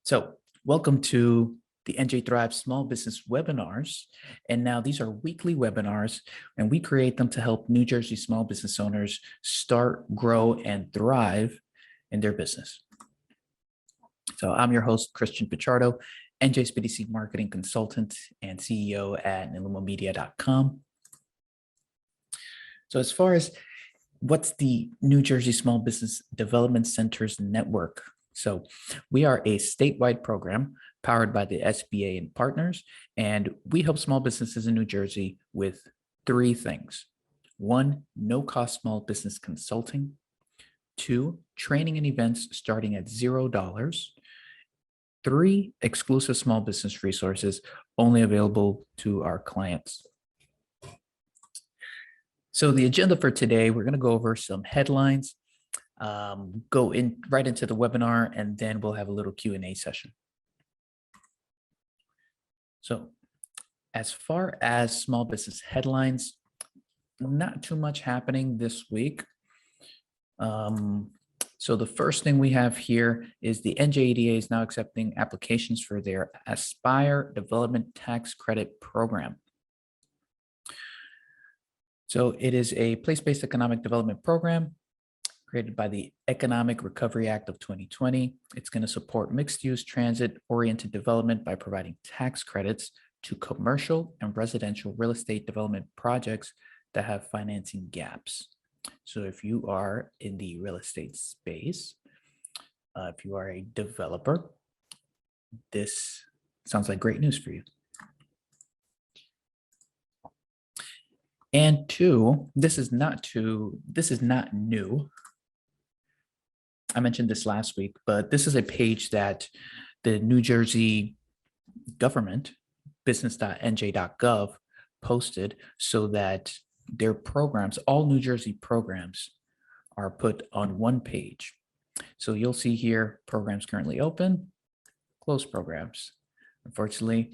So, welcome to the NJThrives Small Business Webinars. And now these are weekly webinars, and we create them to help New Jersey small business owners start, grow, and thrive in their business. So, I'm your host, Christian Pichardo, NJSBDC marketing consultant and CEO at NilumoMedia.com. So, as far as what's the New Jersey Small Business Development Centers Network? So we are a statewide program powered by the SBA and partners, and we help small businesses in New Jersey with three things. One, no-cost small business consulting. Two, training and events starting at $0. Three, exclusive small business resources only available to our clients. So the agenda for today, we're going to go over some headlines, go in right into the webinar, and then we'll have a little Q&A session. So as far as small business headlines, not too much happening this week. So the first thing we have here is the NJDA is now accepting applications for their Aspire Development Tax Credit Program. So it is a place-based economic development program created by the Economic Recovery Act of 2020. It's going to support mixed-use transit-oriented development by providing tax credits to commercial and residential real estate development projects that have financing gaps. So if you are in the real estate space, if you are a developer, this sounds like great news for you. And two, this is not new. I mentioned this last week, but this is a page that the New Jersey government, business.nj.gov, posted so that their programs, all New Jersey programs, are put on one page. So you'll see here, programs currently open, closed programs. Unfortunately,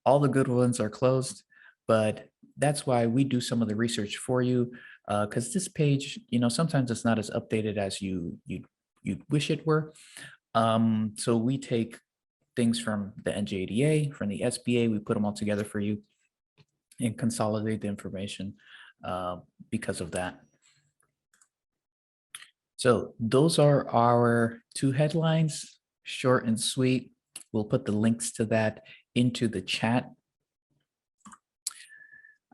all the good ones are closed, but that's why we do some of the research for you, because this page, sometimes it's not as updated as you wish it were. So we take things from the NJDA, from the SBA, we put them all together for you and consolidate the information because of that. So those are our two headlines, short and sweet. We'll put the links to that into the chat.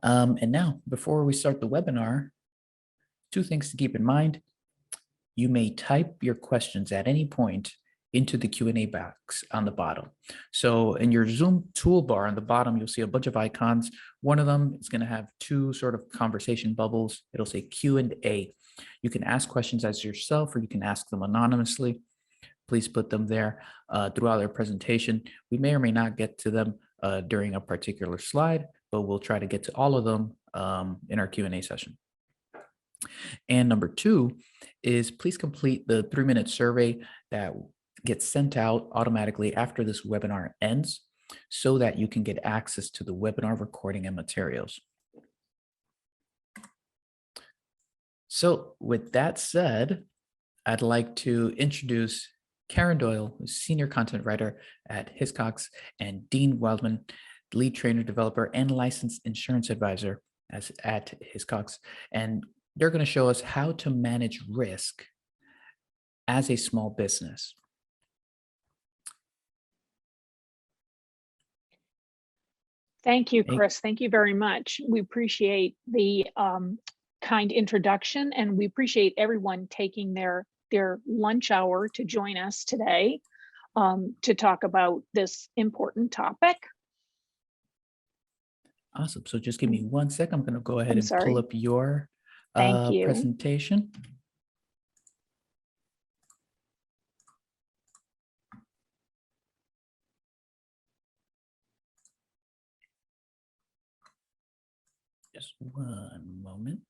And now, before we start the webinar, two things to keep in mind. You may type your questions at any point into the Q&A box on the bottom. So in your Zoom toolbar on the bottom, you'll see a bunch of icons. One of them is going to have two sort of conversation bubbles. It'll say Q&A. You can ask questions as yourself, or you can ask them anonymously. Please put them there throughout our presentation. We may or may not get to them during a particular slide, but we'll try to get to all of them in our Q&A session. And number two is please complete the 3-minute survey that gets sent out automatically after this webinar ends so that you can get access to the webinar recording and materials. So with that said, I'd like to introduce Karen Doyle, who's Senior Content Writer at Hiscox, and Dean Wildman, Lead Trainer Developer and Licensed Insurance Advisor at Hiscox. And they're going to show us how to manage risk as a small business. Thank you, Chris. Thank you very much. We appreciate the kind introduction, and we appreciate everyone taking their lunch hour to join us today to talk about this important topic. Awesome. So just give me 1 second. I'm going to go ahead and pull up your presentation. Just one moment.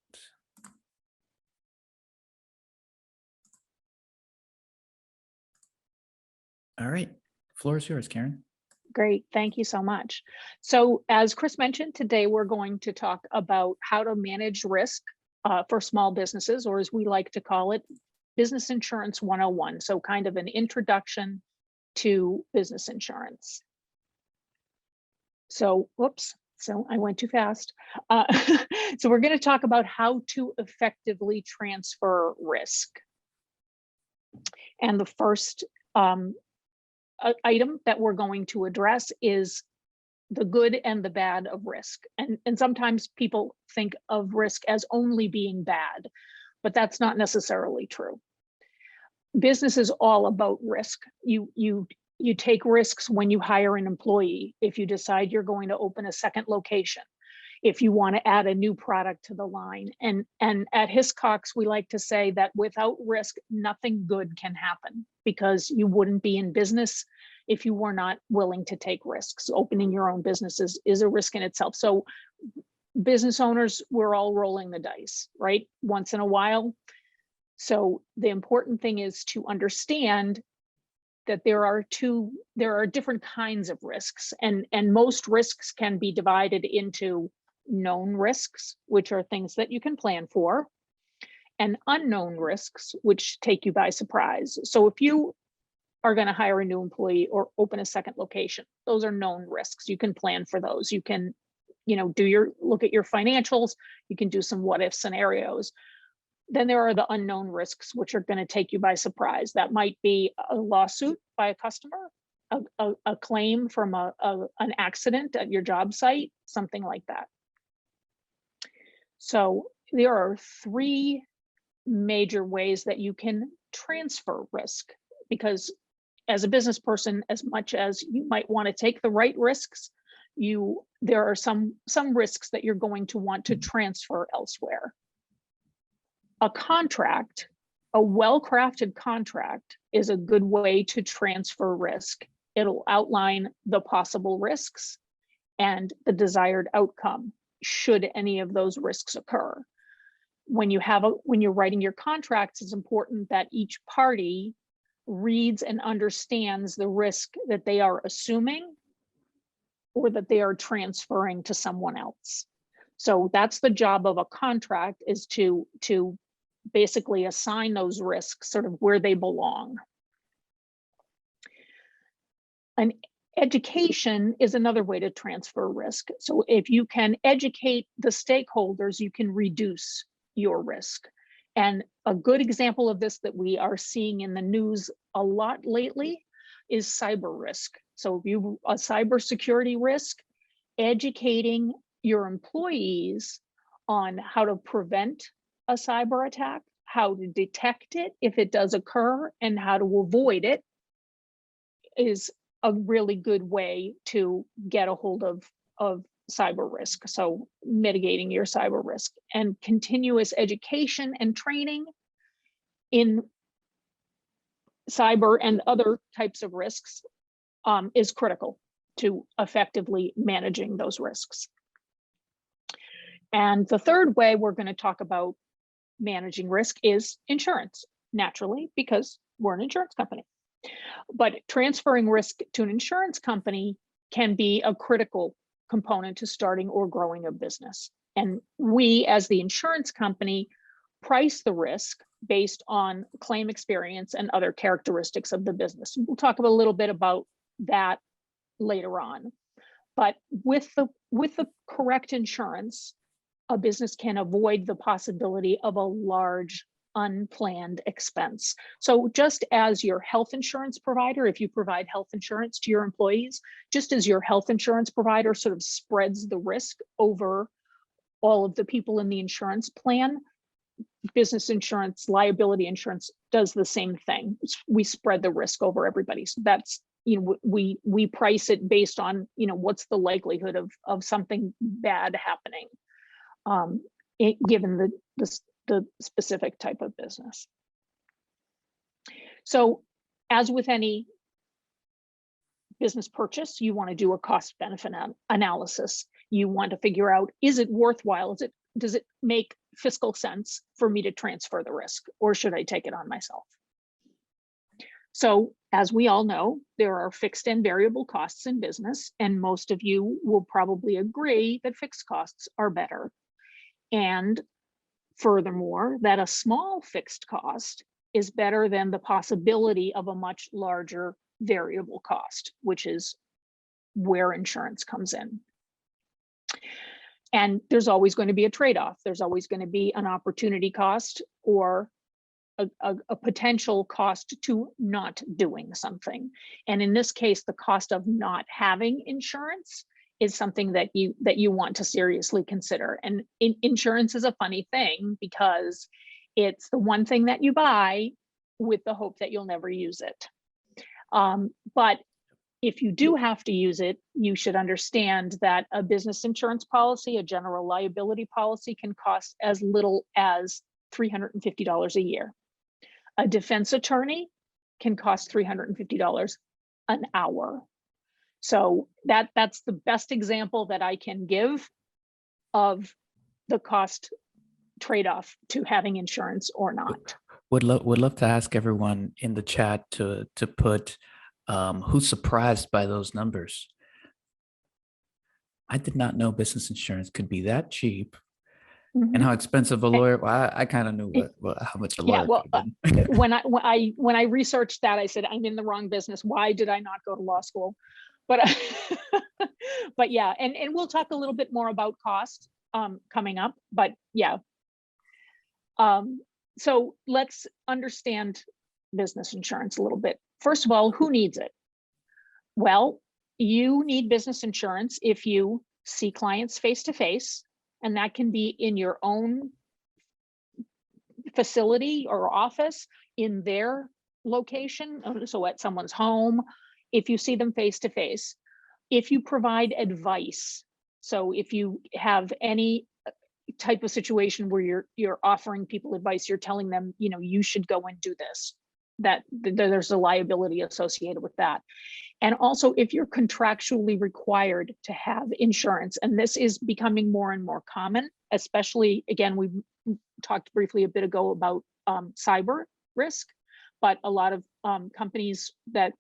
All right. Floor is yours, Karen. Great. Thank you so much. So as Chris mentioned, today we're going to talk about how to manage risk for small businesses, or as we like to call it, Business Insurance 101. So kind of an introduction to business insurance. So, whoops, so I went too fast. So we're going to talk about how to effectively transfer risk. And the first item that we're going to address is the good and the bad of risk. And sometimes people think of risk as only being bad, but that's not necessarily true. Business is all about risk. You take risks when you hire an employee, if you decide you're going to open a second location, if you want to add a new product to the line. And at Hiscox, we like to say that without risk, nothing good can happen, because you wouldn't be in business if you were not willing to take risks. Opening your own business is a risk in itself. So business owners, we're all rolling the dice, right? Once in a while. So the important thing is to understand that there are different kinds of risks, and most risks can be divided into known risks, which are things that you can plan for, and unknown risks, which take you by surprise. So if you are going to hire a new employee or open a second location, those are known risks. You can plan for those. You can, look at your financials. You can do some what if scenarios. Then there are the unknown risks, which are going to take you by surprise. That might be a lawsuit by a customer, a claim from an accident at your job site, something like that. So there are three major ways that you can transfer risk, because as a business person, as much as you might want to take the right risks, there are some risks that you're going to want to transfer elsewhere. A contract, a well-crafted contract, is a good way to transfer risk. It'll outline the possible risks and the desired outcome should any of those risks occur. When you're writing your contracts, it's important that each party reads and understands the risk that they are assuming or that they are transferring to someone else. So that's the job of a contract, is to basically assign those risks sort of where they belong. An education is another way to transfer risk. So if you can educate the stakeholders, you can reduce your risk. And a good example of this that we are seeing in the news a lot lately is cyber risk. So if a cybersecurity risk, educating your employees on how to prevent a cyber attack, how to detect it if it does occur, and how to avoid it is a really good way to get a hold of cyber risk. So mitigating your cyber risk, and continuous education and training in cyber and other types of risks is critical to effectively managing those risks. And the third way we're going to talk about managing risk is insurance, naturally, because we're an insurance company. But transferring risk to an insurance company can be a critical component to starting or growing a business. And we, as the insurance company, price the risk based on claim experience and other characteristics of the business. We'll talk a little bit about that later on. But with the correct insurance, a business can avoid the possibility of a large unplanned expense. So just as your health insurance provider, if you provide health insurance to your employees, just as your health insurance provider sort of spreads the risk over all of the people in the insurance plan, business insurance, liability insurance does the same thing. We spread the risk over everybody. So that's, we price it based on, what's the likelihood of something bad happening, given the specific type of business. So as with any business purchase, you want to do a cost benefit analysis. You want to figure out, is it worthwhile? Does it make fiscal sense for me to transfer the risk, or should I take it on myself? So as we all know, there are fixed and variable costs in business, and most of you will probably agree that fixed costs are better. And furthermore, that a small fixed cost is better than the possibility of a much larger variable cost, which is where insurance comes in. And there's always going to be a trade-off. There's always going to be an opportunity cost or a potential cost to not doing something. And in this case, the cost of not having insurance is something that you want to seriously consider. And insurance is a funny thing because it's the one thing that you buy with the hope that you'll never use it. But if you do have to use it, you should understand that a business insurance policy, a general liability policy, can cost as little as $350 a year. A defense attorney can cost $350 an hour. So that's the best example that I can give of the cost trade-off to having insurance or not. Would love to ask everyone in the chat to put who's surprised by those numbers. I did not know business insurance could be that cheap. Mm-hmm. And how expensive a lawyer. Well, I kind of knew how much a lawyer. Yeah, well, when I researched that, I said I'm in the wrong business. Why did I not go to law school? But but yeah, and we'll talk a little bit more about cost coming up. But yeah, so let's understand business insurance a little bit. First of all, who needs it? Well, you need business insurance if you see clients face to face. And that can be in your own facility or office, in their location, so at someone's home, if you see them face to face. If you provide advice, so if you have any type of situation where you're offering people advice, you're telling them, you should go and do this, that there's a liability associated with that. And also if you're contractually required to have insurance, and this is becoming more and more common, especially, again, we talked briefly a bit ago about cyber risk, but a lot of companies that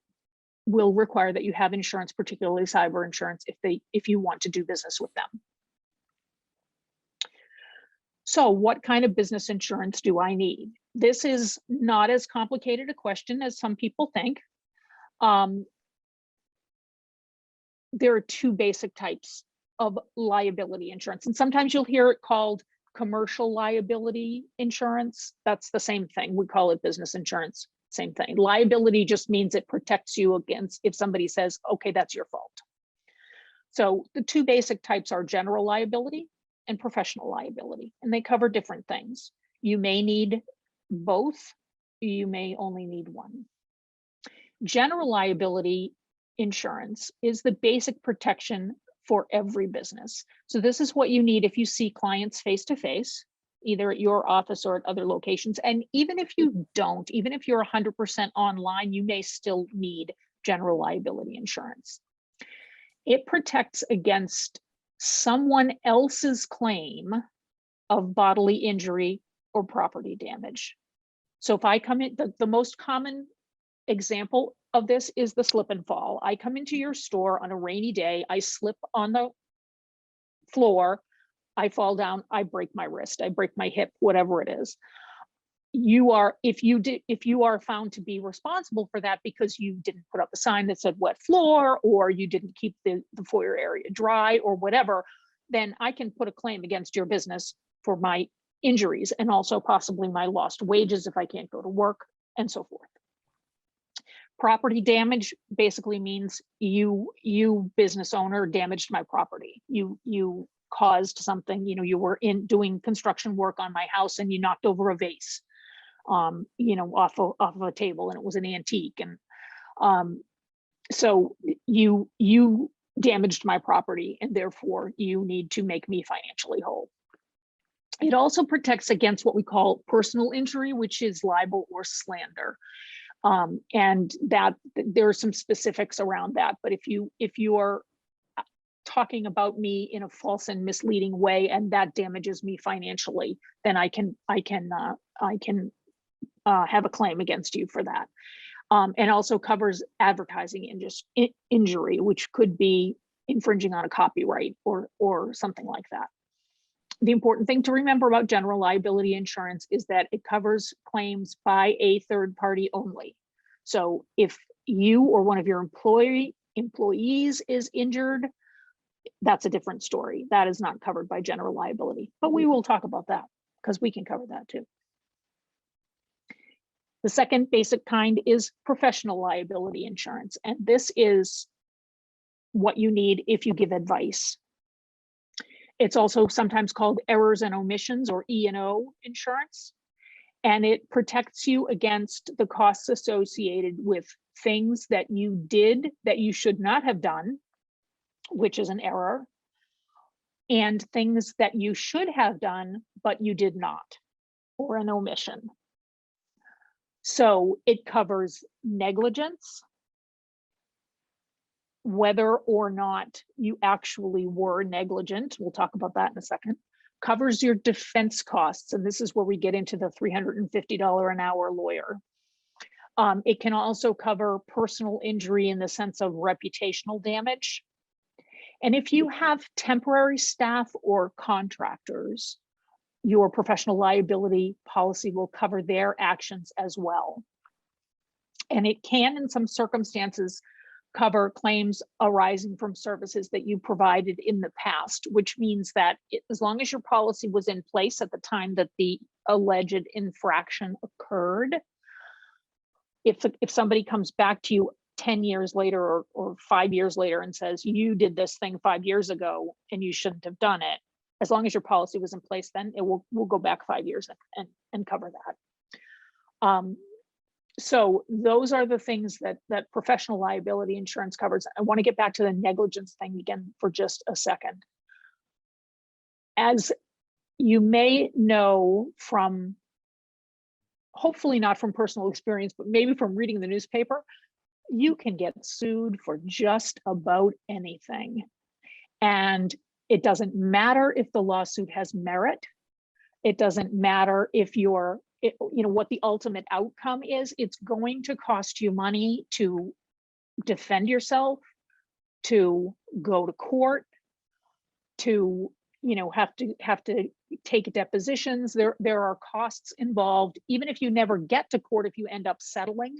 will require that you have insurance, particularly cyber insurance, if you want to do business with them. So what kind of business insurance do I need? This is not as complicated a question as some people think. There are two basic types of liability insurance, and sometimes you'll hear it called commercial liability insurance. That's the same thing. We call it business insurance, same thing. Liability just means it protects you against if somebody says, okay, that's your fault. So the two basic types are general liability and professional liability, and they cover different things. You may need both, you may only need one. General liability insurance is the basic protection for every business. So this is what you need if you see clients face to face, either at your office or at other locations. And even if you don't, even if you're 100% online, you may still need general liability insurance. It protects against someone else's claim of bodily injury or property damage. So if I come in, the most common example of this is the slip and fall. I come into your store on a rainy day, I slip on the floor, I fall down, I break my wrist, I break my hip, whatever it is. If you are found to be responsible for that because you didn't put up a sign that said wet floor, or you didn't keep the foyer area dry or whatever, then I can put a claim against your business for my injuries and also possibly my lost wages if I can't go to work and so forth. Property damage basically means you business owner damaged my property. You caused something, you were doing construction work on my house and you knocked over a vase, off of a table, and it was an antique. And so you damaged my property, and therefore you need to make me financially whole. It also protects against what we call personal injury, which is libel or slander. And that there are some specifics around that, but if you are talking about me in a false and misleading way, and that damages me financially, then I can have a claim against you for that. And also covers advertising injury, which could be infringing on a copyright or something like that. The important thing to remember about general liability insurance is that it covers claims by a third party only. So if you or one of your employees is injured, that's a different story. That is not covered by general liability, but we will talk about that because we can cover that too. The second basic kind is professional liability insurance, and this is what you need if you give advice. It's also sometimes called errors and omissions, or E&O insurance, and it protects you against the costs associated with things that you did that you should not have done, which is an error, and things that you should have done, but you did not, or an omission. So it covers negligence, whether or not you actually were negligent. We'll talk about that in a second. Covers your defense costs, and this is where we get into the $350 an hour lawyer. It can also cover personal injury in the sense of reputational damage. And if you have temporary staff or contractors, your professional liability policy will cover their actions as well. And it can, in some circumstances, cover claims arising from services that you provided in the past, which means that as long as your policy was in place at the time that the alleged infraction occurred, if somebody comes back to you 10 years later or 5 years later and says, you did this thing 5 years ago and you shouldn't have done it, as long as your policy was in place, then it will go back 5 years and cover that. So those are the things that professional liability insurance covers. I want to get back to the negligence thing again for just a second. As you may know from, hopefully not from personal experience, but maybe from reading the newspaper, you can get sued for just about anything. And it doesn't matter if the lawsuit has merit. It doesn't matter if what the ultimate outcome is. It's going to cost you money to defend yourself, to go to court, to have to take depositions. There are costs involved. Even if you never get to court, if you end up settling,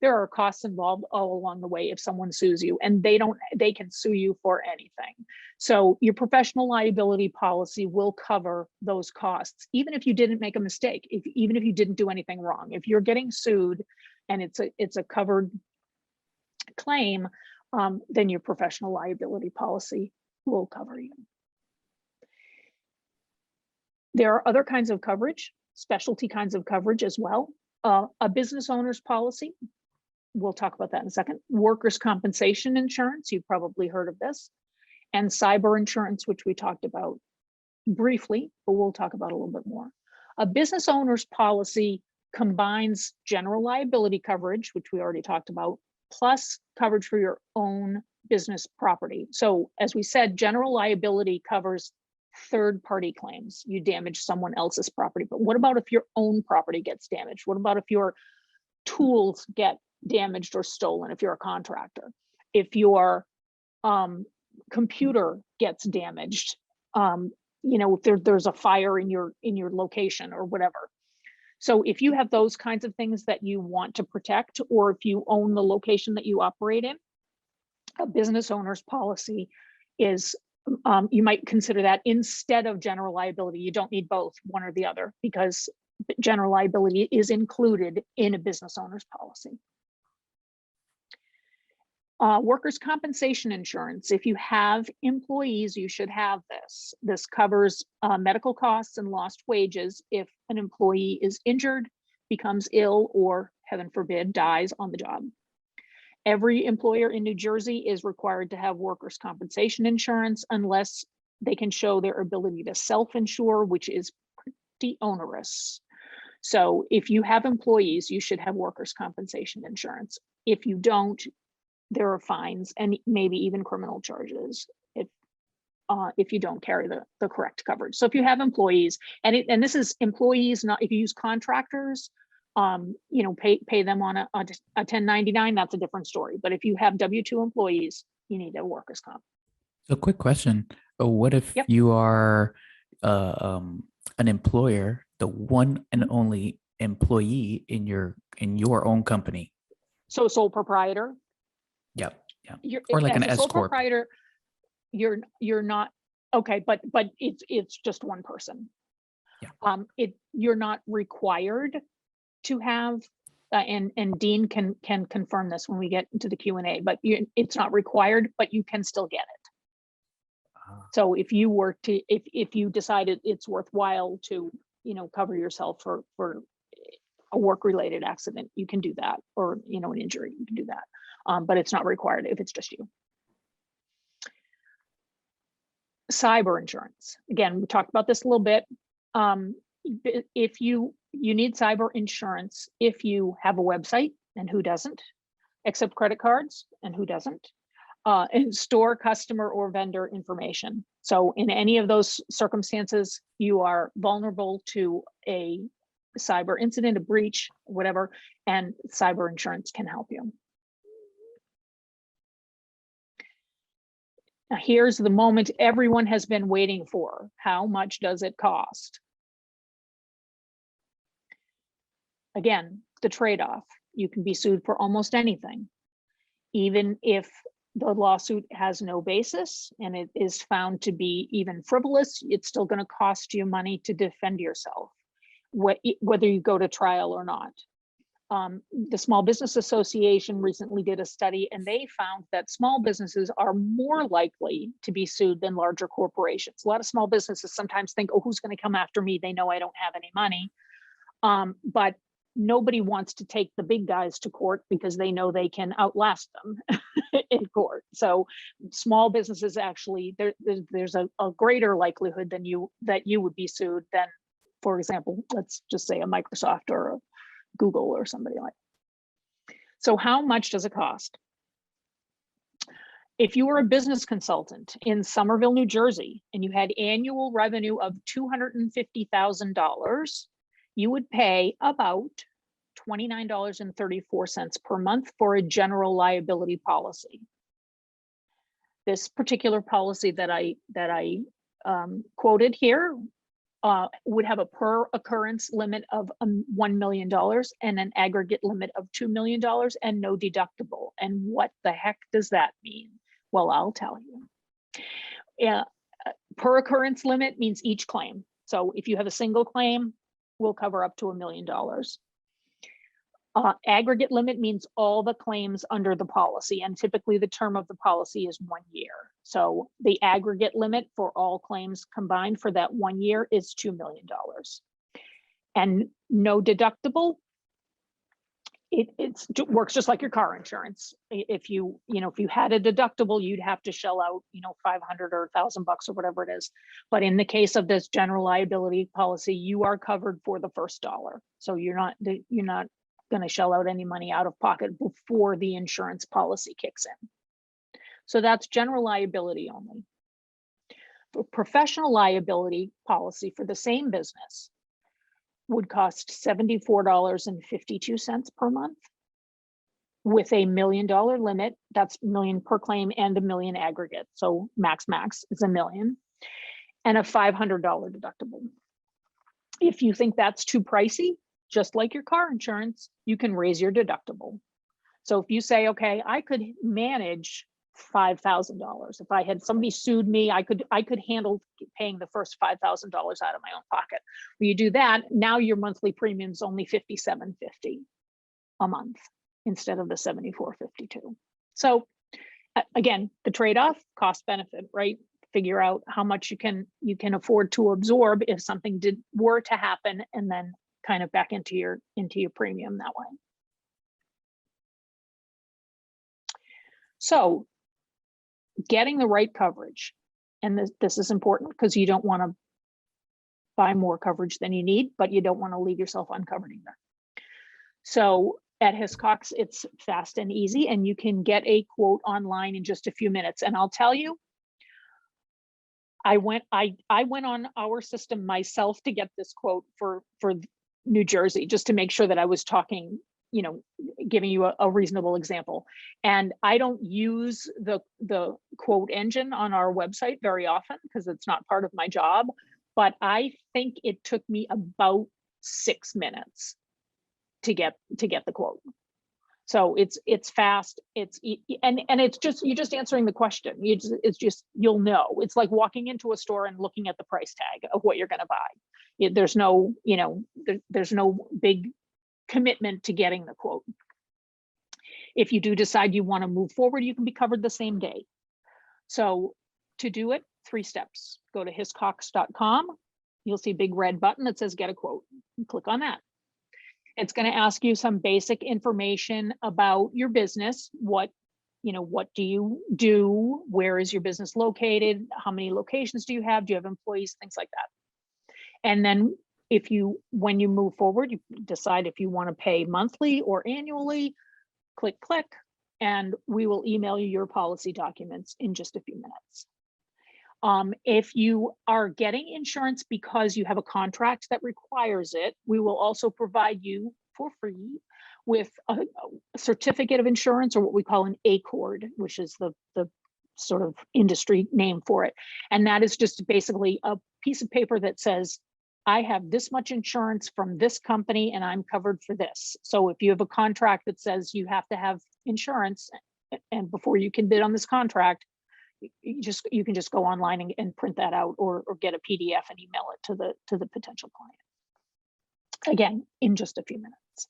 there are costs involved all along the way if someone sues you, and they can sue you for anything. So your professional liability policy will cover those costs, even if you didn't make a mistake, even if you didn't do anything wrong. If you're getting sued and it's a covered claim, then your professional liability policy will cover you. There are other kinds of coverage, specialty kinds of coverage as well. A business owner's policy, we'll talk about that in a second. Workers' compensation insurance, you've probably heard of this. And cyber insurance, which we talked about briefly, but we'll talk about a little bit more. A business owner's policy combines general liability coverage, which we already talked about, plus coverage for your own business property. So as we said, general liability covers third-party claims. You damage someone else's property, but what about if your own property gets damaged? What about if your tools get damaged or stolen, if you're a contractor? If your computer gets damaged, if there's a fire in your location or whatever. So if you have those kinds of things that you want to protect, or if you own the location that you operate in, a business owner's policy is, you might consider that instead of general liability. You don't need both, one or the other, because general liability is included in a business owner's policy. Workers' compensation insurance. If you have employees, you should have this. This covers medical costs and lost wages if an employee is injured, becomes ill, or heaven forbid, dies on the job. Every employer in New Jersey is required to have workers' compensation insurance unless they can show their ability to self-insure, which is pretty onerous. So if you have employees, you should have workers' compensation insurance. If you don't, there are fines and maybe even criminal charges if you don't carry the correct coverage. So if you have employees, and this is employees, not if you use contractors, pay them on a 1099, that's a different story. But if you have W-2 employees, you need a workers' comp. So quick question. What if you are an employer, the one and only employee in your own company? So sole proprietor, Yep. Yeah. you're Or like as an a S sole corp. proprietor, you're not, okay, but it's just one person. Yeah. You're not required to have, and Dean can confirm this when we get into the Q&A, but it's not required, but you can still get it. So if you were to, if you decided it's worthwhile to, cover yourself for a work-related accident, you can do that, or, an injury, you can do that. But it's not required if it's just you. Cyber insurance. Again, we talked about this a little bit. If you need cyber insurance if you have a website, and who doesn't, accept credit cards, and who doesn't, and store customer or vendor information. So in any of those circumstances, you are vulnerable to a cyber incident, a breach, whatever, and cyber insurance can help you. Now, here's the moment everyone has been waiting for. How much does it cost? Again, the trade-off. You can be sued for almost anything, even if the lawsuit has no basis and it is found to be even frivolous. It's still going to cost you money to defend yourself, whether you go to trial or not. The Small Business Association recently did a study, and they found that small businesses are more likely to be sued than larger corporations. A lot of small businesses sometimes think, oh, who's going to come after me? They know I don't have any money. But nobody wants to take the big guys to court because they know they can outlast them in court. So small businesses actually, there's a greater likelihood that you would be sued than, for example, let's just say a Microsoft or a Google or somebody like. So how much does it cost? If you were a business consultant in Somerville, New Jersey, and you had annual revenue of $250,000, you would pay about $29.34 per month for a general liability policy. This particular policy that I quoted here would have a per occurrence limit of $1 million and an aggregate limit of $2 million and no deductible. And what the heck does that mean? Well, I'll tell you. Per occurrence limit means each claim. So if you have a single claim, we'll cover up to $1 million. Aggregate limit means all the claims under the policy, and typically the term of the policy is 1 year. So the aggregate limit for all claims combined for that 1 year is $2 million. And no deductible, it works just like your car insurance. If you had a deductible, you'd have to shell out, $500 or $1,000 or whatever it is. But in the case of this general liability policy, you are covered for the first dollar. So you're not going to shell out any money out of pocket before the insurance policy kicks in. So that's general liability only. For professional liability policy for the same business would cost $74.52 per month with a $1 million limit. That's $1 million per claim and $1 million aggregate. So max is $1 million, and a $500 deductible. If you think that's too pricey, just like your car insurance, you can raise your deductible. So if you say, okay, I could manage $5,000. If I had somebody sued me, I could handle paying the first $5,000 out of my own pocket. When you do that, now your monthly premium is only $57.50 a month instead of the $74.52. So again, the trade-off, cost benefit, right? Figure out how much you can afford to absorb if something were to happen, and then kind of back into your premium that way. So getting the right coverage, and this is important because you don't want to buy more coverage than you need, but you don't want to leave yourself uncovered either. So at Hiscox, it's fast and easy, and you can get a quote online in just a few minutes. And I'll tell you, I went on our system myself to get this quote for New Jersey, just to make sure that I was talking, giving you a reasonable example. And I don't use the quote engine on our website very often because it's not part of my job, but I think it took me about 6 minutes to get the quote. So it's fast. And it's just, you're just answering the question. You'll know. It's like walking into a store and looking at the price tag of what you're going to buy. There's no, there's no big commitment to getting the quote. If you do decide you want to move forward, you can be covered the same day. So to do it, 3 steps. Go to hiscox.com. You'll see a big red button that says get a quote. Click on that. It's going to ask you some basic information about your business. What do you do? Where is your business located? How many locations do you have? Do you have employees? Things like that. And then when you move forward, you decide if you want to pay monthly or annually, click, and we will email you your policy documents in just a few minutes. If you are getting insurance because you have a contract that requires it, we will also provide you for free with a certificate of insurance, or what we call an ACORD, which is the sort of industry name for it. And that is just basically a piece of paper that says, I have this much insurance from this company and I'm covered for this. So if you have a contract that says you have to have insurance, and before you can bid on this contract, you can just go online and print that out, or get a PDF and email it to the potential client. Again, in just a few minutes.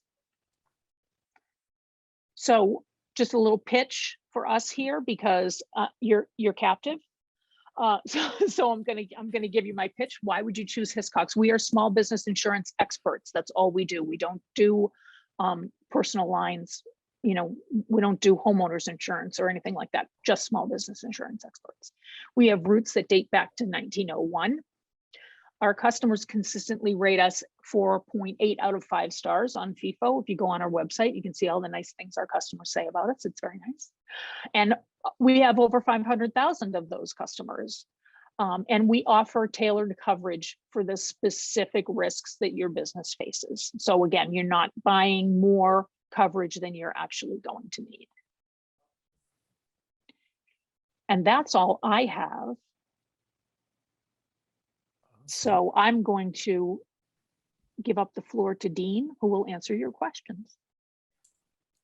So just a little pitch for us here, because you're captive. So I'm gonna give you my pitch. Why would you choose Hiscox? We are small business insurance experts. That's all we do. We don't do personal lines. We don't do homeowners insurance or anything like that, just small business insurance experts. We have roots that date back to 1901. Our customers consistently rate us 4.8 out of 5 stars on FIFO. If you go on our website, you can see all the nice things our customers say about us. It's very nice. And we have over 500,000 of those customers. And we offer tailored coverage for the specific risks that your business faces. So again, you're not buying more coverage than you're actually going to need. And that's all I have. So I'm going to give up the floor to Dean, who will answer your questions.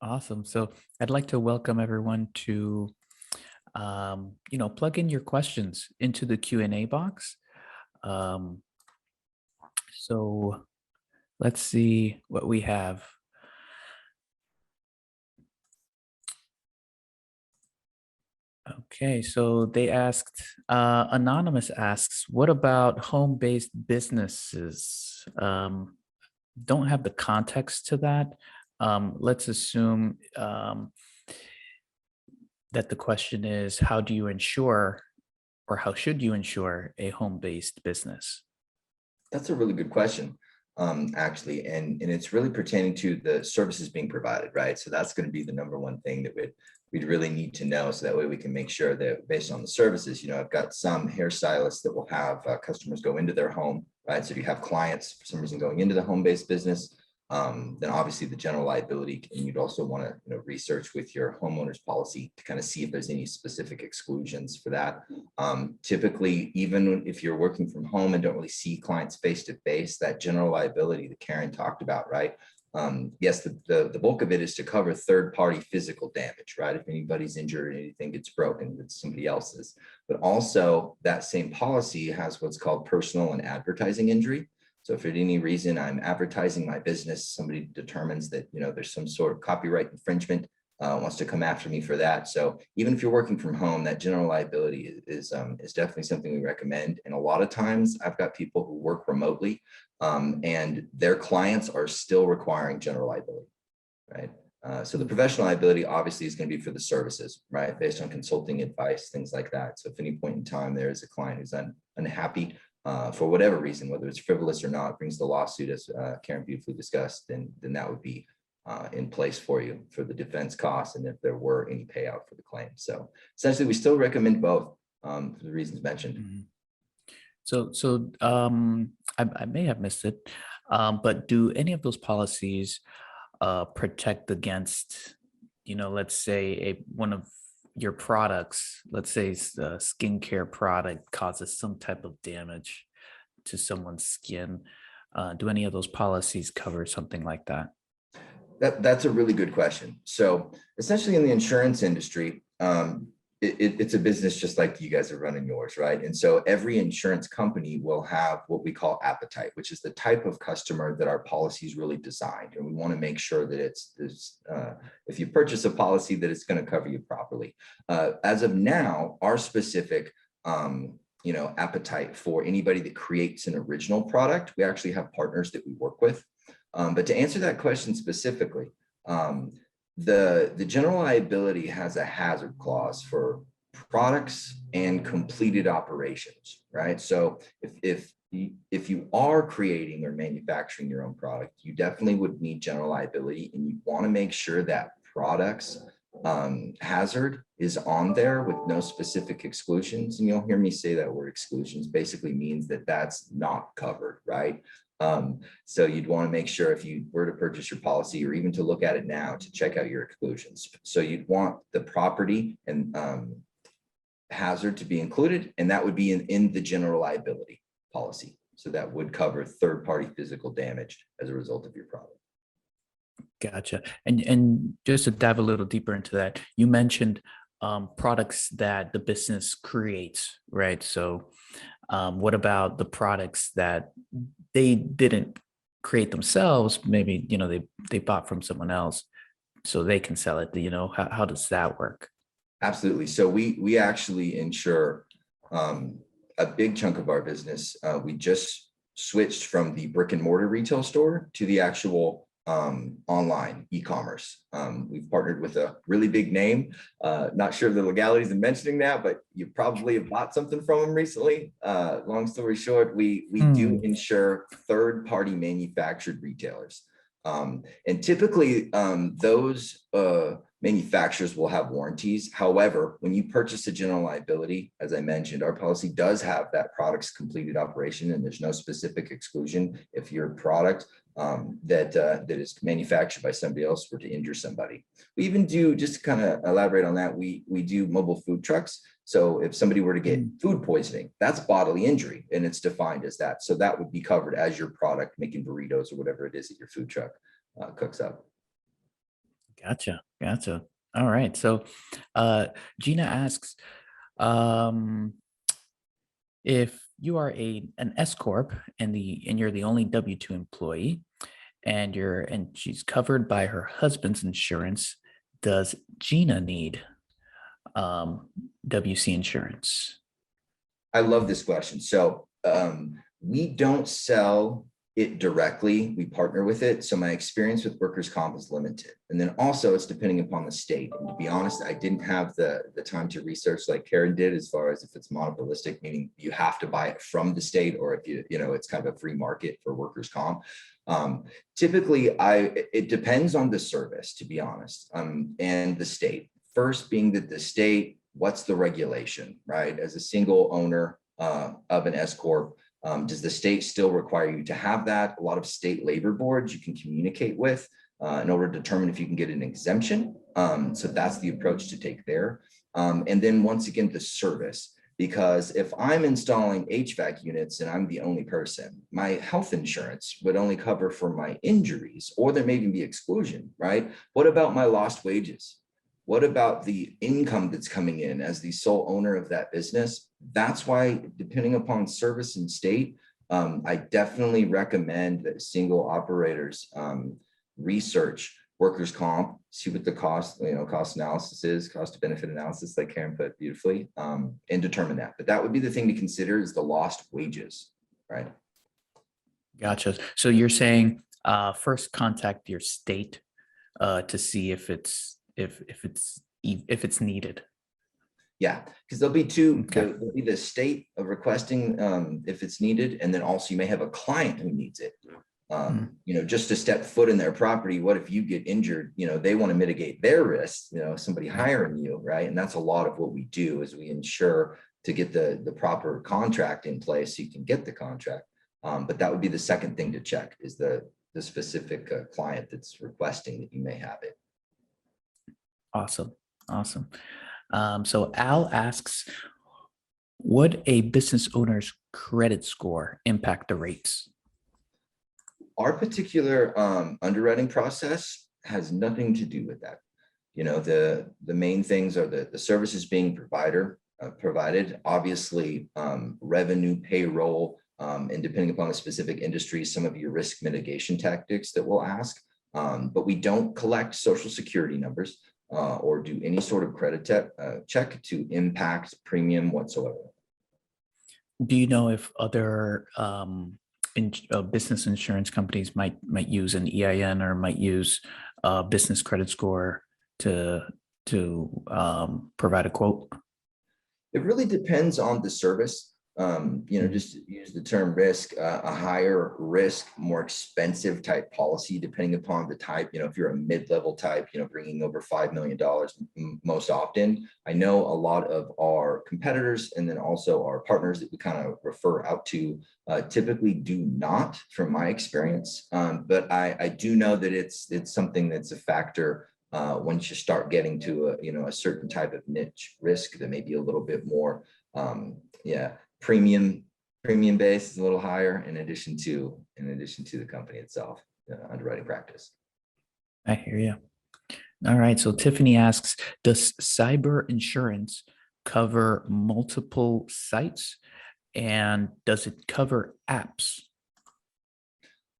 Awesome. So I'd like to welcome everyone to, plug in your questions into the Q&A box. So let's see what we have. Okay, so they asked, Anonymous asks, what about home-based businesses? Don't have the context to that. Let's assume that the question is, how do you insure, or how should you insure a home-based business? That's a really good question, actually, and it's really pertaining to the services being provided, right? So that's going to be the #1 thing that we'd really need to know, so that way we can make sure that based on the services, I've got some hairstylists that will have customers go into their home, right? So if you have clients for some reason going into the home-based business, then obviously the general liability, and you'd also want to research with your homeowner's policy to kind of see if there's any specific exclusions for that. Typically, even if you're working from home and don't really see clients face to face, that general liability that Karen talked about, right? Yes, the bulk of it is to cover third-party physical damage, right? If anybody's injured, anything gets broken, it's somebody else's. But also that same policy has what's called personal and advertising injury. So if for any reason I'm advertising my business, somebody determines that there's some sort of copyright infringement, wants to come after me for that. So even if you're working from home, that general liability is definitely something we recommend. And a lot of times I've got people who work remotely, and their clients are still requiring general liability, right? So the professional liability obviously is going to be for the services, right? Based on consulting advice, things like that. So if any point in time there is a client who's unhappy for whatever reason, whether it's frivolous or not, brings the lawsuit, as Karen beautifully discussed, then that would be in place for you for the defense costs, and if there were any payout for the claim. So essentially, we still recommend both for the reasons mentioned. Mm-hmm. So I may have missed it, but do any of those policies protect against, let's say one of your products, let's say a skincare product causes some type of damage to someone's skin? Do any of those policies cover something like that? That's a really good question. So essentially in the insurance industry, it's a business just like you guys are running yours, right? And so every insurance company will have what we call appetite, which is the type of customer that our policy is really designed. And we want to make sure that if you purchase a policy, that it's going to cover you properly. As of now, our specific appetite for anybody that creates an original product, we actually have partners that we work with. But to answer that question specifically, the general liability has a hazard clause for products and completed operations, right? So if you are creating or manufacturing your own product, you definitely would need general liability, and you want to make sure that products hazard is on there with no specific exclusions. And you'll hear me say that word exclusions basically means that that's not covered, right? So you'd want to make sure if you were to purchase your policy, or even to look at it now, to check out your exclusions. So you'd want the property and hazard to be included, and that would be in the general liability policy. So that would cover third-party physical damage as a result of your product. Gotcha. And just to dive a little deeper into that, you mentioned products that the business creates, right? So what about the products that they didn't create themselves? Maybe, they bought from someone else so they can sell it. How does that work? Absolutely. So we actually insure a big chunk of our business. We just switched from the brick and mortar retail store to the actual online e-commerce. We've partnered with a really big name. Not sure of the legalities in mentioning that, but you probably have bought something from them recently. Long story short, we do insure third-party manufactured retailers. And typically those manufacturers will have warranties. However, when you purchase a general liability, as I mentioned, our policy does have that product's completed operation, and there's no specific exclusion if your product that is manufactured by somebody else were to injure somebody. We even do, just to kind of elaborate on that, we do mobile food trucks. So if somebody were to get food poisoning, that's bodily injury, and it's defined as that. So that would be covered as your product making burritos or whatever it is that your food truck cooks up. Gotcha. All right. So Gina asks, if you are an S corp and you're the only W-2 employee, and she's covered by her husband's insurance, does Gina need WC insurance? I love this question. So we don't sell it directly, we partner with it. So my experience with workers' comp is limited. And then also it's depending upon the state. And to be honest, I didn't have the time to research like Karen did, as far as if it's monopolistic, meaning you have to buy it from the state, or if it's kind of a free market for workers' comp. Typically, it depends on the service, to be honest, and the state. First being that the state, what's the regulation, right? As a single owner of an S corp, does the state still require you to have that? A lot of state labor boards you can communicate with in order to determine if you can get an exemption. So that's the approach to take there. And then once again, the service, because if I'm installing HVAC units and I'm the only person, my health insurance would only cover for my injuries, or there may even be exclusion, right? What about my lost wages? What about the income that's coming in as the sole owner of that business? That's why, depending upon service and state, I definitely recommend that single operators research workers' comp, see what the cost analysis is, cost to benefit analysis, like Karen put beautifully, and determine that. But that would be the thing to consider, is the lost wages, right? Gotcha. So you're saying first contact your state to see if it's needed. Yeah, because there'll be two. Okay. There'll be the state of requesting if it's needed, and then also you may have a client who needs it. Just to step foot in their property. What if you get injured? They want to mitigate their risks. Somebody hiring you, right? And that's a lot of what we do, is we ensure to get the proper contract in place so you can get the contract. But that would be the second thing to check, is the specific client that's requesting that you may have it. Awesome. So Al asks, would a business owner's credit score impact the rates? Our particular underwriting process has nothing to do with that. You know, the main things are the services being provided, obviously, revenue, payroll, and depending upon the specific industry, some of your risk mitigation tactics that we'll ask. But we don't collect social security numbers or do any sort of credit check to impact premium whatsoever. Do you know if other business insurance companies might use an EIN or might use a business credit score to provide a quote? It really depends on the service. You know, just to use the term risk, a higher risk, more expensive type policy, depending upon the type. You know, if you're a mid-level type, you know, bringing over $5 million most often. I know a lot of our competitors and then also our partners that we kind of refer out to typically do not, from my experience. But I do know that it's something that's a factor once you start getting to a certain type of niche risk that may be a little bit more, premium base is a little higher in addition to the company itself, underwriting practice. I hear you. All right. So Tiffany asks, does cyber insurance cover multiple sites, and does it cover apps?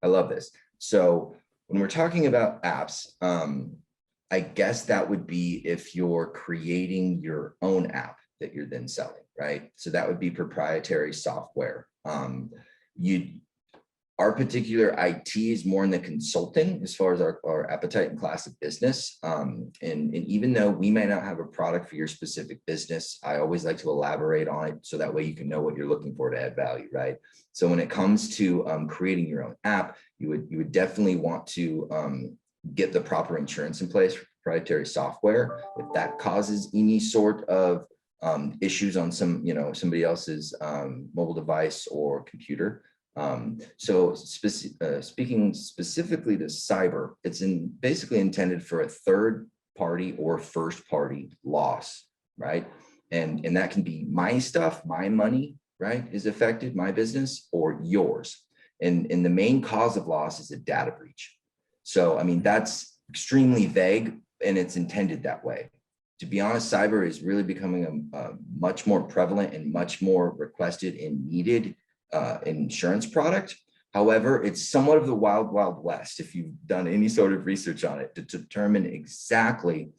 I love this. So when we're talking about apps, I guess that would be if you're creating your own app that you're then selling, right? So that would be proprietary software. Our particular IT is more in the consulting as far as our appetite and class of business. And even though we may not have a product for your specific business, I always like to elaborate on it so that way you can know what you're looking for to add value, right? So when it comes to creating your own app, you would definitely want to get the proper insurance in place for proprietary software. If that causes any sort of issues on somebody else's mobile device or computer. So speaking specifically to cyber, it's basically intended for a third party or first party loss, right? And that can be my stuff, my money, right, is affected, my business, or yours. And the main cause of loss is a data breach. So, I mean, that's extremely vague and it's intended that way. To be honest, cyber is really becoming a much more prevalent and much more requested and needed insurance product. However, it's somewhat of the wild, wild west if you've done any sort of research on it to determine exactly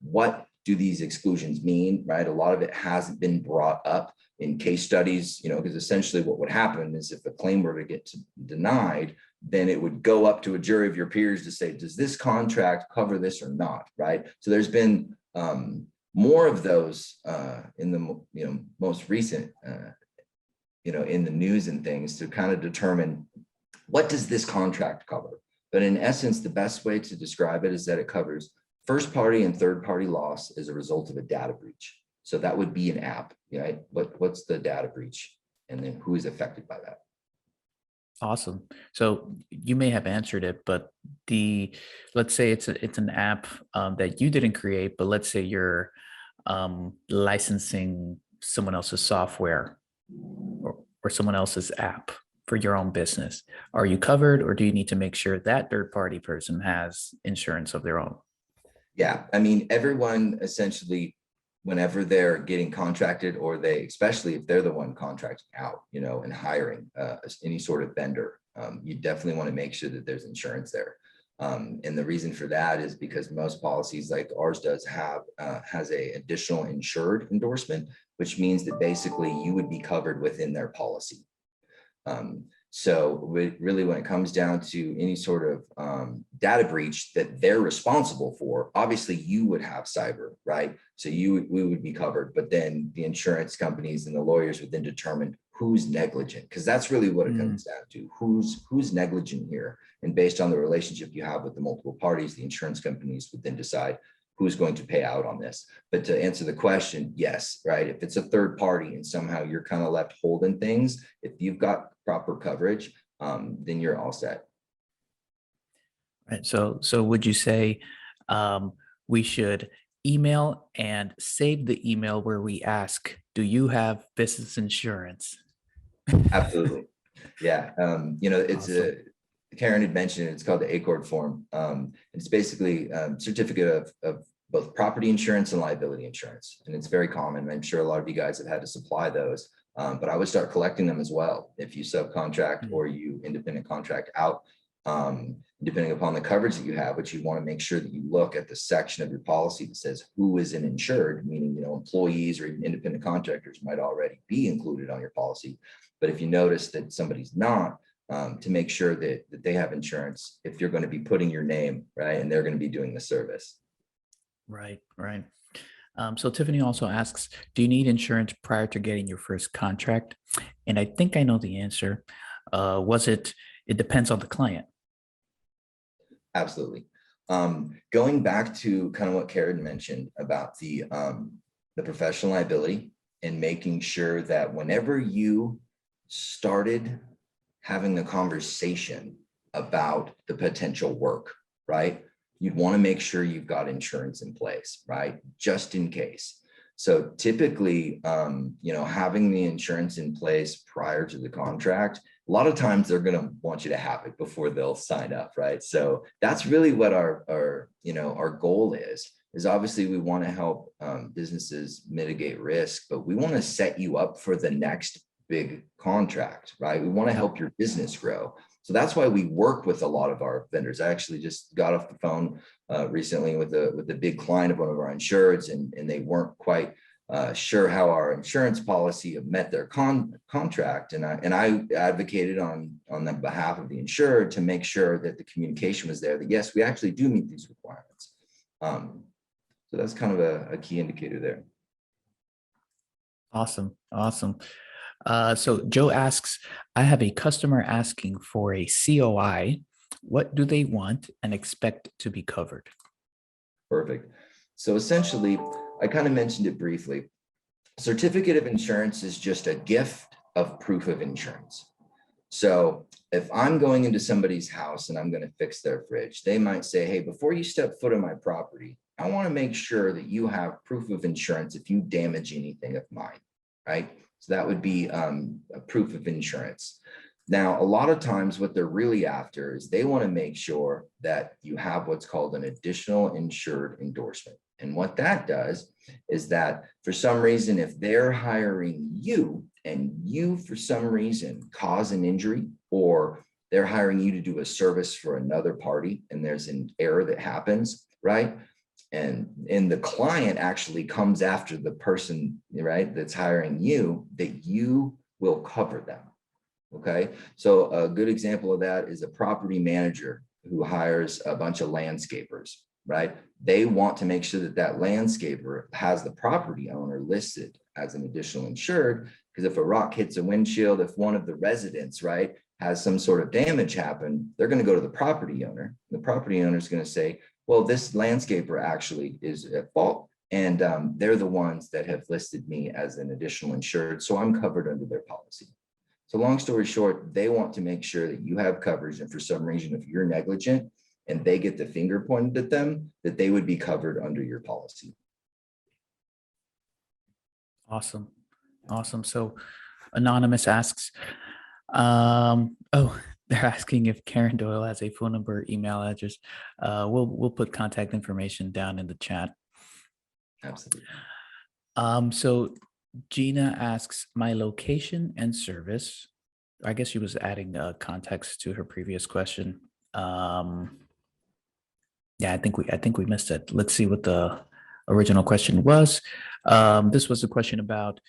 what do these exclusions mean, right? A lot of it hasn't been brought up in case studies, because essentially what would happen is if a claim were to get denied, then it would go up to a jury of your peers to say, does this contract cover this or not, right? So there's been more of those in the most recent in the news and things to kind of determine what does this contract cover. But in essence, the best way to describe it is that it covers first party and third party loss as a result of a data breach. So that would be an app, right? What's the data breach, and then who is affected by that? Awesome. So you may have answered it, but let's say it's an app that you didn't create, but let's say you're licensing someone else's software or someone else's app for your own business. Are you covered, or do you need to make sure that third party person has insurance of their own? Yeah, I mean, everyone essentially, whenever they're getting contracted, or especially if they're the one contracting out, and hiring any sort of vendor, you definitely want to make sure that there's insurance there. And the reason for that is because most policies like ours has a additional insured endorsement, which means that basically you would be covered within their policy. So really, when it comes down to any sort of data breach that they're responsible for, obviously you would have cyber, right? So we would be covered, but then the insurance companies and the lawyers would then determine who's negligent, because that's really what it comes down to. Who's negligent here? And based on the relationship you have with the multiple parties, the insurance companies would then decide who's going to pay out on this. But to answer the question, yes, right? If it's a third party and somehow you're kind of left holding things, if you've got proper coverage, then you're all set. Right. So would you say we should email and save the email where we ask, do you have business insurance? Absolutely. Yeah. It's Awesome. Karen had mentioned, it's called the ACORD form. It's basically a certificate of both property insurance and liability insurance. And it's very common. I'm sure a lot of you guys have had to supply those, but I would start collecting them as well. If you subcontract or you independent contract out, depending upon the coverage that you have, but you want to make sure that you look at the section of your policy that says who is an insured, meaning, you know, employees or even independent contractors might already be included on your policy. But if you notice that somebody's not, to make sure that they have insurance if you're going to be putting your name, right, and they're going to be doing the service. Right, right. So Tiffany also asks, do you need insurance prior to getting your first contract? And I think I know the answer. It depends on the client. Absolutely. Going back to kind of what Karen mentioned about the professional liability and making sure that whenever you started having the conversation about the potential work, right, you'd want to make sure you've got insurance in place, right, just in case. So typically, you know, having the insurance in place prior to the contract, a lot of times they're going to want you to have it before they'll sign up, right? So that's really what our goal is obviously we want to help businesses mitigate risk, but we want to set you up for the next big contract, right? We want to help your business grow. So that's why we work with a lot of our vendors. I actually just got off the phone recently with a big client of one of our insureds, and they weren't quite sure how our insurance policy met their contract. And I advocated on the behalf of the insured to make sure that the communication was there, that yes, we actually do meet these requirements. So that's kind of a key indicator there. Awesome. Awesome. So Joe asks, I have a customer asking for a COI. What do they want and expect to be covered? Perfect. So essentially, I kind of mentioned it briefly. Certificate of insurance is just a gift of proof of insurance. So if I'm going into somebody's house and I'm going to fix their fridge, they might say, hey, before you step foot on my property, I want to make sure that you have proof of insurance if you damage anything of mine, right? So that would be a proof of insurance. Now, a lot of times what they're really after is they want to make sure that you have what's called an additional insured endorsement. And what that does is that for some reason, if they're hiring you and you for some reason cause an injury, or they're hiring you to do a service for another party and there's an error that happens, right? And the client actually comes after the person, right, that's hiring you, that you will cover them. Okay, so a good example of that is a property manager who hires a bunch of landscapers, right? They want to make sure that that landscaper has the property owner listed as an additional insured, because if a rock hits a windshield, if one of the residents, right, has some sort of damage happen, they're going to go to the property owner. The property owner is going to say, well, this landscaper actually is at fault, and they're the ones that have listed me as an additional insured, so I'm covered under their policy. So long story short, they want to make sure that you have coverage, and for some reason, if you're negligent and they get the finger pointed at them, that they would be covered under your policy. Awesome. Awesome. So Anonymous asks, they're asking if Karen Doyle has a phone number, email address. We'll put contact information down in the chat. Absolutely. So Gina asks, my location and service. I guess she was adding context to her previous question. Yeah, I think we missed it. Let's see what the original question was. This was a question about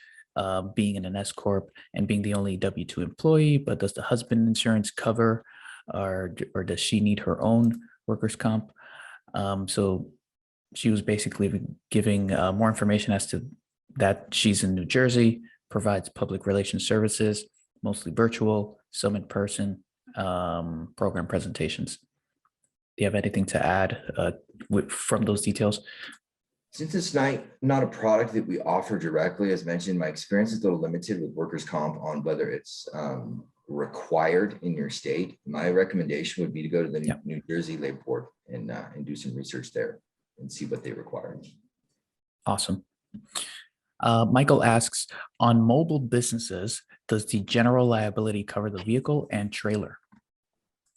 being in an S corp and being the only W-2 employee, but does the husband insurance cover, or does she need her own workers' comp? So she was basically giving more information as to that. She's in New Jersey, provides public relations services, mostly virtual, some in person, program presentations. Do you have anything to add from those details? Since it's not a product that we offer directly, as mentioned, my experience is a little limited with workers' comp on whether it's required in your state. My recommendation would be to go to the New Jersey Labor Board and do some research there and see what they require. Awesome. Michael asks, on mobile businesses, does the general liability cover the vehicle and trailer?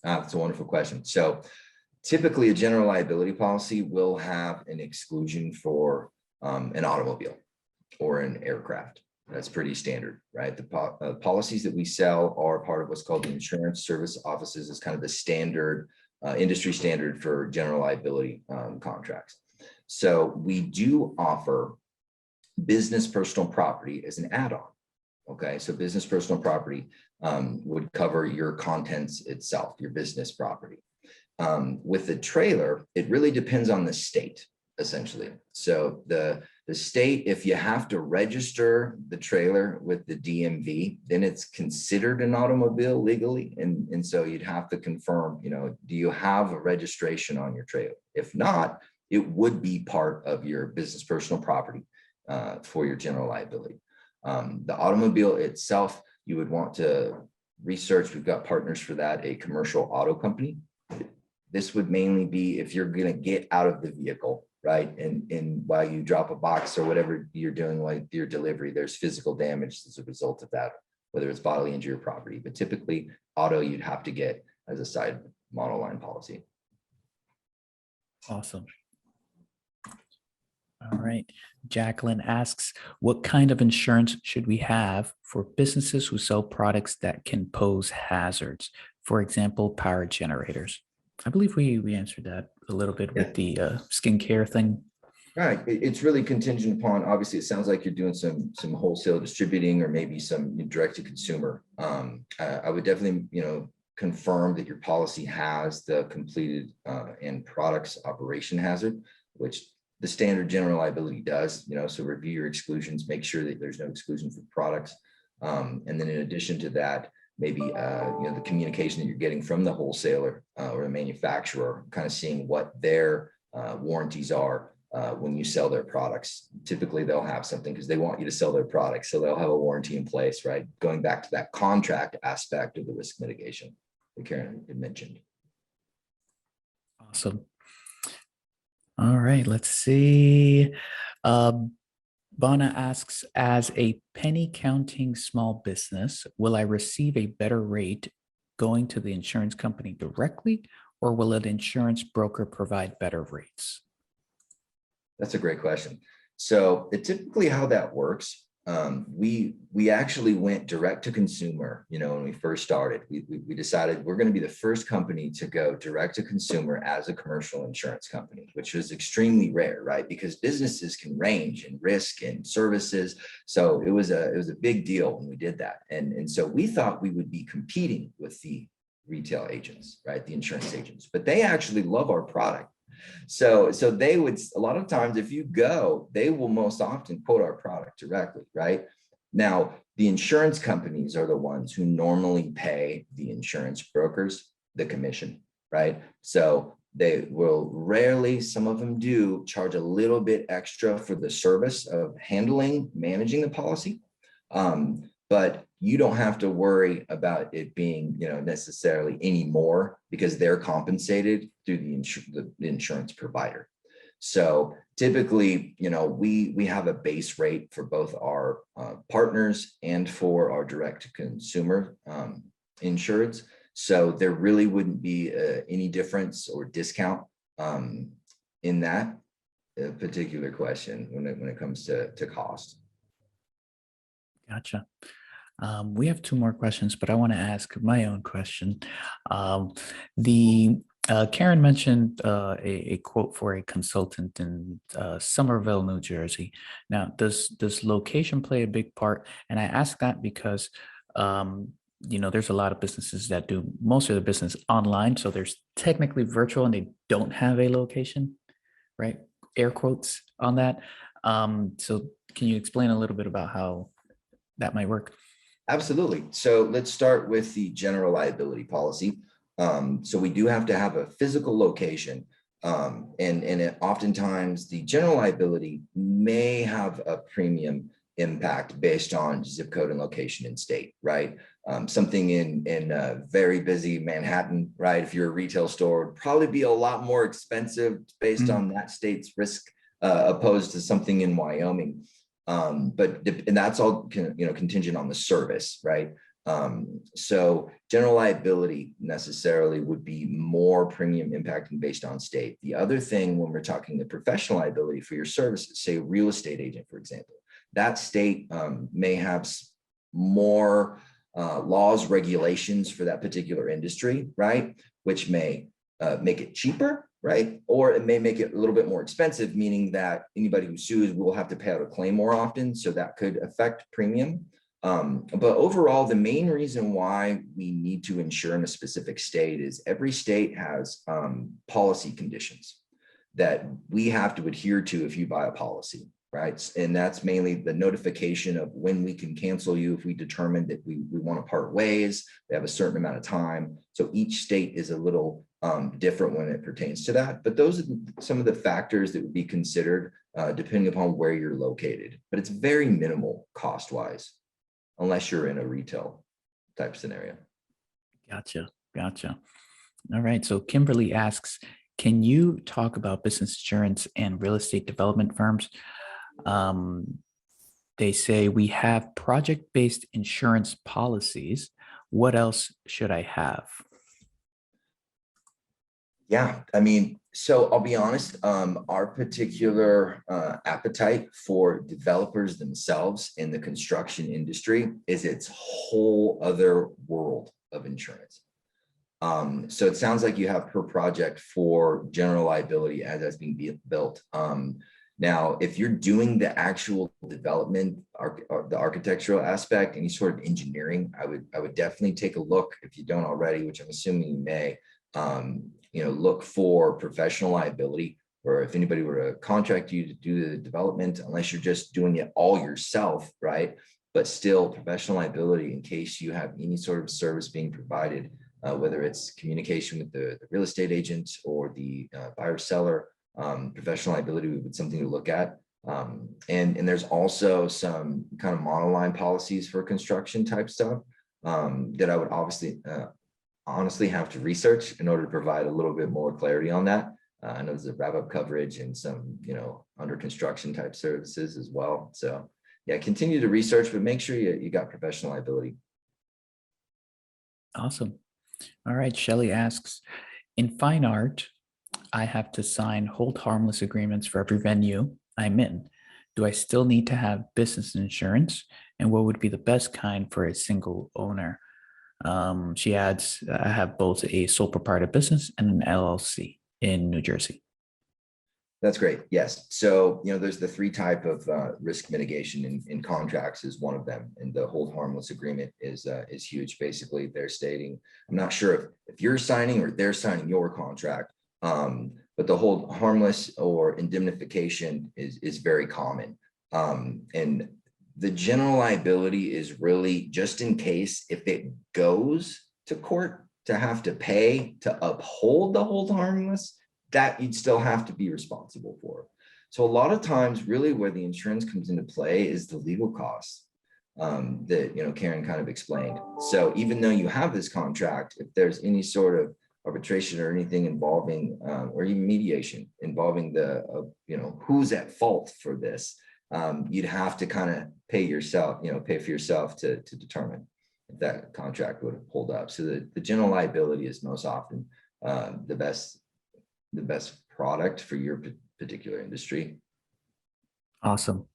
That's a wonderful question. So typically a general liability policy will have an exclusion for an automobile or an aircraft. That's pretty standard, right? The policies that we sell are part of what's called the insurance service offices. Is kind of the standard industry standard for general liability contracts. So we do offer business personal property as an add-on. Okay, so business personal property would cover your contents itself, your business property. With the trailer, it really depends on the state, essentially. So the state, if you have to register the trailer with the DMV, then it's considered an automobile legally. And so you'd have to confirm, do you have a registration on your trailer? If not, it would be part of your business personal property for your general liability. The automobile itself, you would want to research. We've got partners for that, a commercial auto company. This would mainly be if you're going to get out of the vehicle, right? And while you drop a box or whatever you're doing, like your delivery, there's physical damage as a result of that, whether it's bodily injury or property. But typically auto, you'd have to get as a side model line policy. Awesome. All right. Jacqueline asks, what kind of insurance should we have for businesses who sell products that can pose hazards? For example, power generators. I believe we answered that a little bit with the skincare thing. Right. It's really contingent upon, obviously, it sounds like you're doing some wholesale distributing or maybe some direct to consumer. I would definitely, confirm that your policy has the completed and products operation hazard, which the standard general liability does, so review your exclusions, make sure that there's no exclusion for products. And then in addition to that, maybe, the communication that you're getting from the wholesaler or the manufacturer, kind of seeing what their warranties are when you sell their products. Typically they'll have something because they want you to sell their products. So they'll have a warranty in place, right? Going back to that contract aspect of the risk mitigation that Karen had mentioned. Awesome. All right, let's see. Bonna asks, as a penny counting small business, will I receive a better rate going to the insurance company directly, or will an insurance broker provide better rates? That's a great question. So typically how that works, we actually went direct to consumer, when we first started. We decided we're going to be the first company to go direct to consumer as a commercial insurance company, which was extremely rare, right? Because businesses can range in risk and services. So it was a big deal when we did that. And so we thought we would be competing with the retail agents, right? The insurance agents, but they actually love our product. So they would, a lot of times, if you go, they will most often quote our product directly, right? Now, the insurance companies are the ones who normally pay the insurance brokers the commission, right? So they will rarely, some of them do, charge a little bit extra for the service of managing the policy. But you don't have to worry about it being, necessarily any more, because they're compensated through the insurance provider. So typically, we have a base rate for both our partners and for our direct to consumer insureds. So there really wouldn't be any difference or discount in that particular question when it comes to cost. Gotcha. We have two more questions, but I want to ask my own question. Karen mentioned a quote for a consultant in Somerville, New Jersey. Now, does location play a big part? And I ask that because, there's a lot of businesses that do most of the business online. So there's technically virtual and they don't have a location, right? Air quotes on that. So can you explain a little bit about how that might work? Absolutely. So let's start with the general liability policy. So we do have to have a physical location. And oftentimes the general liability may have a premium impact based on zip code and location in state, right? Something in very busy Manhattan, right? If you're a retail store, would probably be a lot more expensive based on that state's risk opposed to something in Wyoming. And that's all contingent on the service, right? So general liability necessarily would be more premium impacting based on state. The other thing, when we're talking the professional liability for your services, say a real estate agent, for example, that state may have more laws, regulations for that particular industry, right? Which may make it cheaper, right? Or it may make it a little bit more expensive, meaning that anybody who sues will have to pay out a claim more often. So that could affect premium. But overall, the main reason why we need to insure in a specific state is every state has policy conditions that we have to adhere to if you buy a policy, right? And that's mainly the notification of when we can cancel you if we determine that we want to part ways. They have a certain amount of time. So each state is a little different when it pertains to that. But those are some of the factors that would be considered depending upon where you're located. But it's very minimal cost-wise, unless you're in a retail type scenario. Gotcha. All right. So Kimberly asks, can you talk about business insurance and real estate development firms? They say we have project-based insurance policies. What else should I have? Yeah, I mean, so I'll be honest, our particular appetite for developers themselves in the construction industry is its whole other world of insurance. So it sounds like you have per project for general liability as that's being built. Now, if you're doing the actual development, the architectural aspect, any sort of engineering, I would definitely take a look, if you don't already, which I'm assuming you may, look for professional liability, or if anybody were to contract you to do the development, unless you're just doing it all yourself, right? But still professional liability in case you have any sort of service being provided, whether it's communication with the real estate agent or the buyer seller. Professional liability would be something to look at. And there's also some kind of monoline policies for construction type stuff that I would honestly have to research in order to provide a little bit more clarity on that. I know there's a wrap-up coverage and some, under construction type services as well. So yeah, continue to research, but make sure you got professional liability. Awesome. All right. Shelley asks, in fine art, I have to sign hold harmless agreements for every venue I'm in. Do I still need to have business insurance? And what would be the best kind for a single owner? She adds, I have both a sole proprietor business and an LLC in New Jersey. That's great. Yes. So, there's the three type of risk mitigation in contracts is one of them. And the hold harmless agreement is huge. Basically, they're stating, I'm not sure if you're signing or they're signing your contract, but the hold harmless or indemnification is very common. And the general liability is really just in case if it goes to court to have to pay to uphold the hold harmless, that you'd still have to be responsible for. So a lot of times really where the insurance comes into play is the legal costs that Karen kind of explained. So even though you have this contract, if there's any sort of arbitration or anything involving or even mediation involving the who's at fault for this, you'd have to kind of pay for yourself to determine if that contract would hold up. So the general liability is most often the best product for your particular industry. Awesome.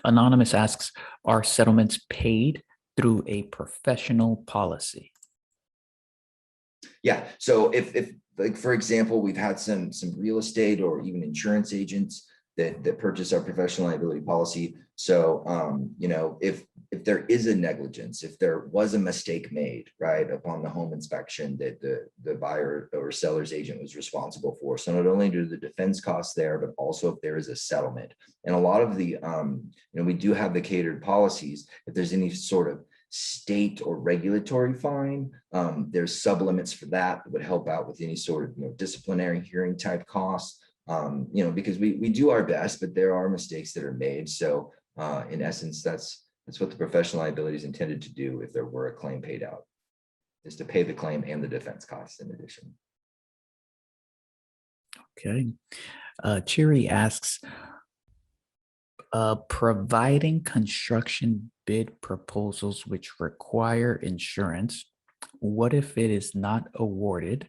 Anonymous asks, are settlements paid through a professional policy? Yeah. So if like, for example, we've had some real estate or even insurance agents that purchase our professional liability policy. So, if there is a negligence, if there was a mistake made, right, upon the home inspection that the buyer or seller's agent was responsible for. So not only do the defense costs there, but also if there is a settlement. And a lot of the, we do have the catered policies. If there's any sort of state or regulatory fine, there's sublimits for that would help out with any sort of disciplinary hearing type costs. Because we do our best, but there are mistakes that are made. So in essence, that's what the professional liability is intended to do if there were a claim paid out, is to pay the claim and the defense costs in addition. Okay. Cheery asks, providing construction bid proposals which require insurance? What if it is not awarded?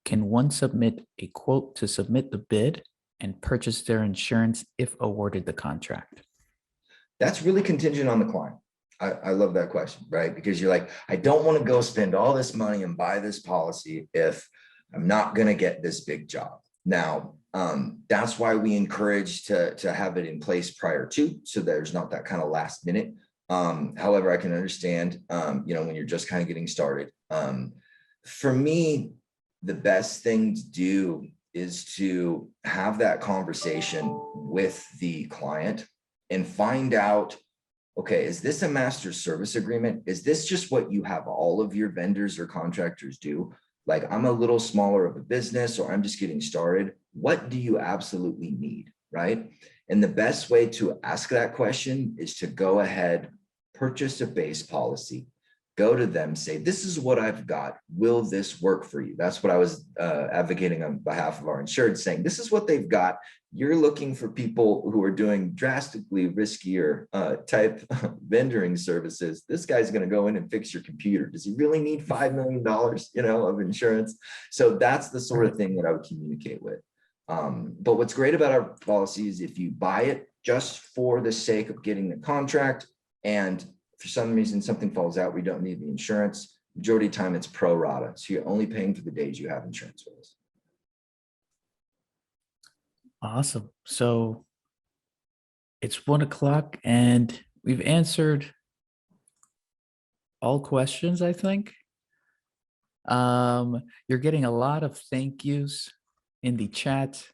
Can one submit a quote to submit the bid and purchase their insurance if awarded the contract? That's really contingent on the client. I love that question, right? Because you're like, I don't want to go spend all this money and buy this policy if I'm not going to get this big job. Now, that's why we encourage to have it in place prior to, so there's not that kind of last minute. However, I can understand, when you're just kind of getting started. For me, the best thing to do is to have that conversation with the client and find out, okay, is this a master service agreement? Is this just what you have all of your vendors or contractors do? Like, I'm a little smaller of a business, or I'm just getting started. What do you absolutely need, right? And the best way to ask that question is to go ahead, purchase a base policy, go to them, say, this is what I've got. Will this work for you? That's what I was advocating on behalf of our insured, saying, this is what they've got. You're looking for people who are doing drastically riskier type vendoring services. This guy's going to go in and fix your computer. Does he really need $5 million, of insurance? So that's the sort of thing that I would communicate with. But what's great about our policy is if you buy it just for the sake of getting the contract, and for some reason something falls out, we don't need the insurance, majority of the time it's pro rata. So you're only paying for the days you have insurance with us. Awesome. So it's 1 o'clock and we've answered all questions, I think. You're getting a lot of thank yous in the chat.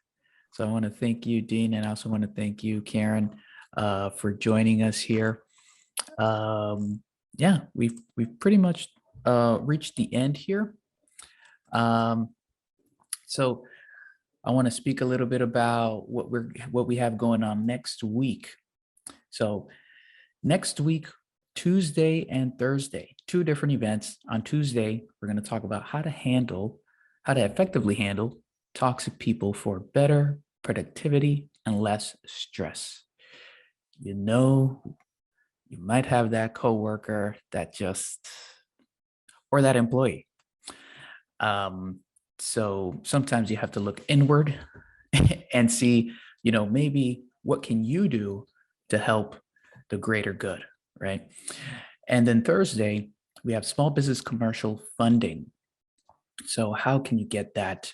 So I want to thank you, Dean, and I also want to thank you, Karen, for joining us here. Yeah, we've pretty much reached the end here. So I want to speak a little bit about what we have going on next week. So next week, Tuesday and Thursday, 2 different events. On Tuesday, we're going to talk about how to effectively handle toxic people for better productivity and less stress. You might have that coworker or that employee. So sometimes you have to look inward and see, maybe what can you do to help the greater good, right? And then Thursday, we have small business commercial funding. So how can you get that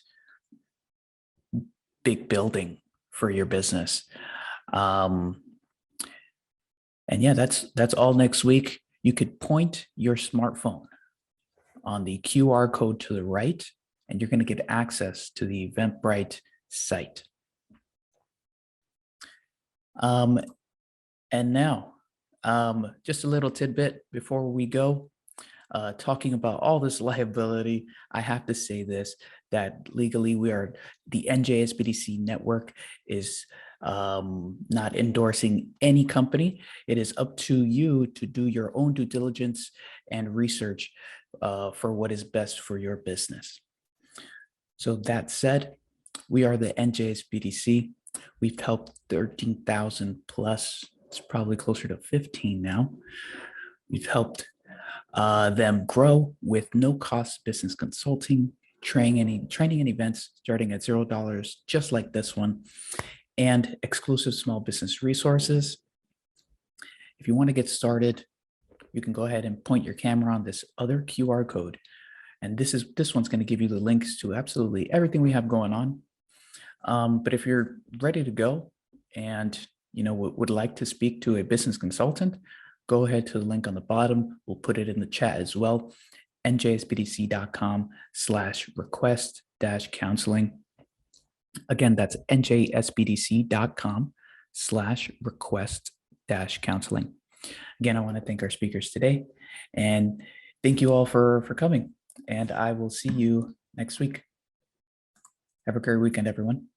big building for your business? And yeah, that's all next week. You could point your smartphone on the QR code to the right, and you're going to get access to the Eventbrite site. And now, just a little tidbit before we go, talking about all this liability, I have to say this, that legally the NJSBDC network is not endorsing any company. It is up to you to do your own due diligence and research for what is best for your business. So that said, we are the NJSBDC. We've helped 13,000 plus. It's probably closer to 15 now. We've helped them grow with no cost business consulting, training and events starting at $0, just like this one, and exclusive small business resources. If you want to get started, you can go ahead and point your camera on this other QR code. And this one's going to give you the links to absolutely everything we have going on. But if you're ready to go and would like to speak to a business consultant, go ahead to the link on the bottom. We'll put it in the chat as well. njsbdc.com/request-counseling. Again, that's njsbdc.com/request-counseling. Again, I want to thank our speakers today and thank you all for coming. And I will see you next week. Have a great weekend, everyone.